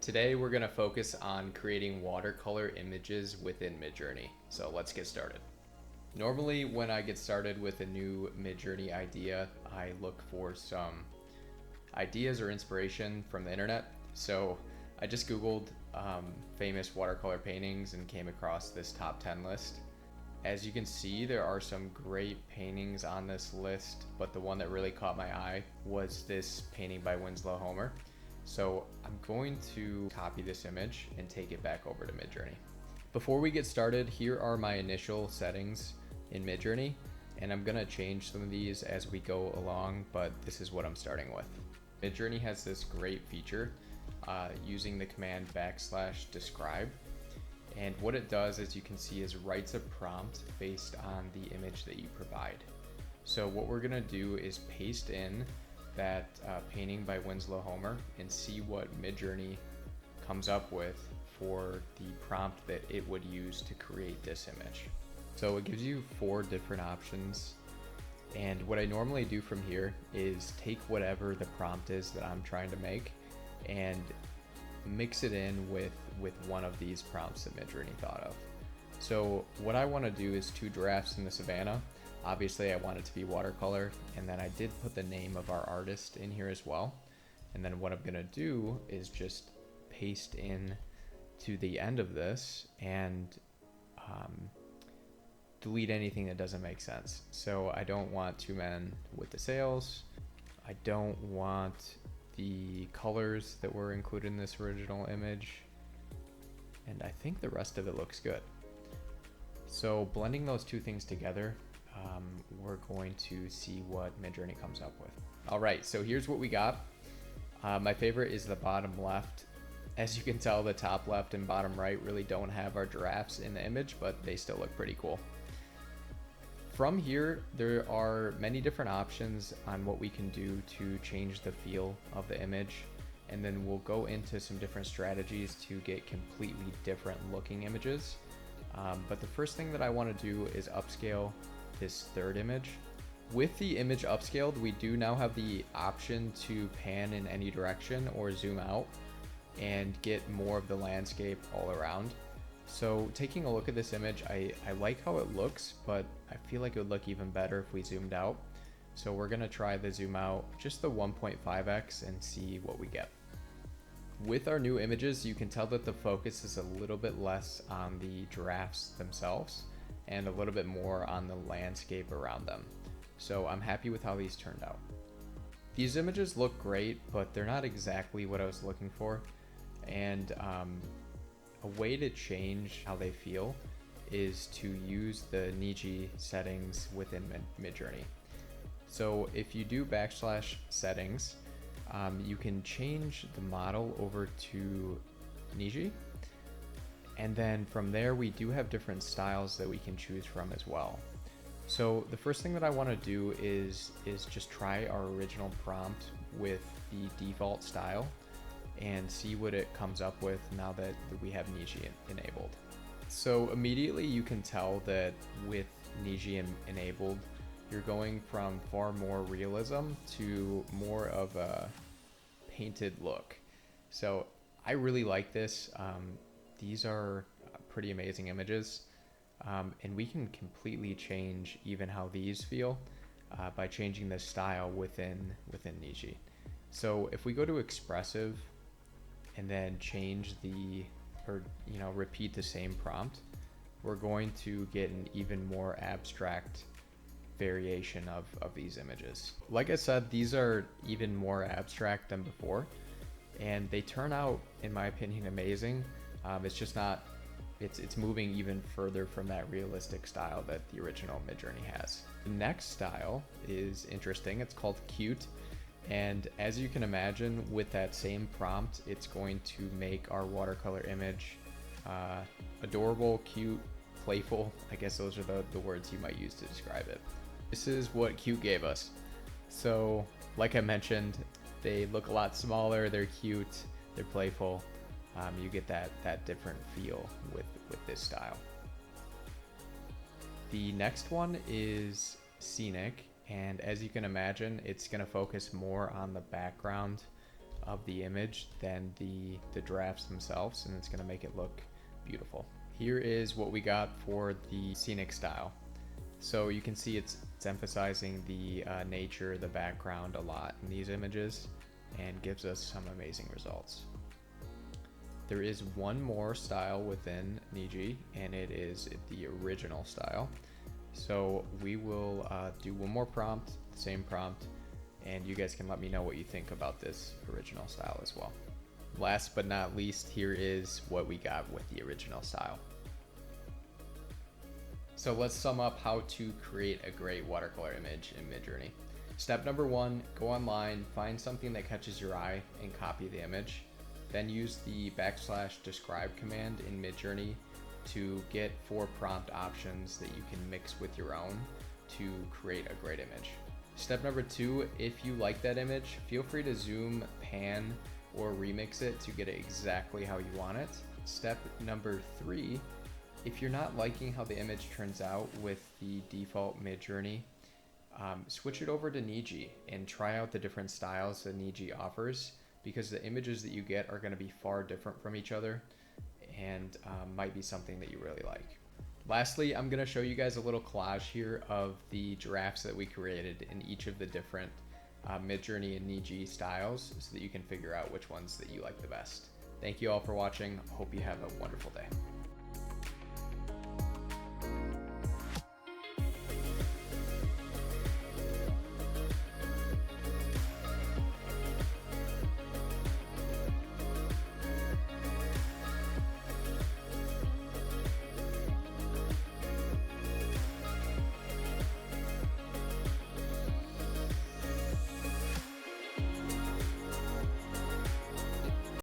Today we're going to focus on creating watercolor images within Midjourney. So let's get started. Normally when I get started with a new Midjourney idea, I look for some ideas or inspiration from the internet. So I just Googled famous watercolor paintings and came across this top 10 list. As you can see, there are some great paintings on this list, but the one that really caught my eye was this painting by Winslow Homer. So I'm going to copy this image and take it back over to Midjourney. Before we get started, here are my initial settings in Midjourney, and I'm gonna change some of these as we go along, but this is what I'm starting with. Midjourney has this great feature using the command \describe. And what it does, as you can see, is writes a prompt based on the image that you provide. So what we're gonna do is paste in that painting by Winslow Homer and see what Midjourney comes up with for the prompt that it would use to create this image. So it gives you 4 different options. And what I normally do from here is take whatever the prompt is that I'm trying to make and mix it in with one of these prompts that Midjourney thought of. So what I want to do is 2 giraffes in the savannah. Obviously I want it to be watercolor, and then I did put the name of our artist in here as well. And then what I'm going to do is just paste in to the end of this and delete anything that doesn't make sense. So I don't want 2 men with the sails. I don't want the colors that were included in this original image, and I think the rest of it looks good. So blending those 2 things together, we're going to see what Midjourney comes up with. All right, so here's what we got. My favorite is the bottom left. As you can tell, the top left and bottom right really don't have our giraffes in the image, but they still look pretty cool. From here, there are many different options on what we can do to change the feel of the image, and then we'll go into some different strategies to get completely different looking images. But the first thing that I want to do is upscale this 3rd image. With the image upscaled, we do now have the option to pan in any direction or zoom out and get more of the landscape all around. So taking a look at this image, I like how it looks, but I feel like it would look even better if we zoomed out. So we're gonna try the zoom out, just the 1.5x, and see what we get. With our new images, you can tell that the focus is a little bit less on the giraffes themselves and a little bit more on the landscape around them. So I'm happy with how these turned out. These images look great, but they're not exactly what I was looking for. And a way to change how they feel is to use the Niji settings within Midjourney. So if you do \settings, you can change the model over to Niji, and then from there we do have different styles that we can choose from as well. So the first thing that I want to do is just try our original prompt with the default style and see what it comes up with now that we have Niji enabled. So immediately you can tell that with Niji enabled, you're going from far more realism to more of a painted look. So I really like this. These are pretty amazing images, and we can completely change even how these feel by changing the style within Niji. So if we go to Expressive and then repeat the same prompt, we're going to get an even more abstract variation of these images. Like I said, these are even more abstract than before, and they turn out, in my opinion, amazing. It's just not, it's moving even further from that realistic style that the original Midjourney has. The next style is interesting. It's called Cute. And as you can imagine, with that same prompt, it's going to make our watercolor image adorable, cute, playful. I guess those are the words you might use to describe it. This is what Cute gave us. So like I mentioned, they look a lot smaller, they're cute, they're playful. You get that different feel with this style. The next one is Scenic, and as you can imagine, it's going to focus more on the background of the image than the drafts themselves, and it's going to make it look beautiful. Here is what we got for the Scenic style. So you can see it's emphasizing the nature, the background a lot in these images, and gives us some amazing results. There is one more style within Niji, and it is the original style. So we will do one more prompt, same prompt, and you guys can let me know what you think about this original style as well. Last but not least, here is what we got with the original style. So let's sum up how to create a great watercolor image in Midjourney. Step number 1, go online, find something that catches your eye and copy the image. Then use the \describe command in Midjourney to get 4 prompt options that you can mix with your own to create a great image. Step number 2, if you like that image, feel free to zoom, pan, or remix it to get it exactly how you want it. Step number 3, if you're not liking how the image turns out with the default Midjourney, switch it over to Niji and try out the different styles that Niji offers, because the images that you get are going to be far different from each other and might be something that you really like. Lastly, I'm going to show you guys a little collage here of the drafts that we created in each of the different Midjourney and Niji styles so that you can figure out which ones that you like the best. Thank you all for watching. Hope you have a wonderful day.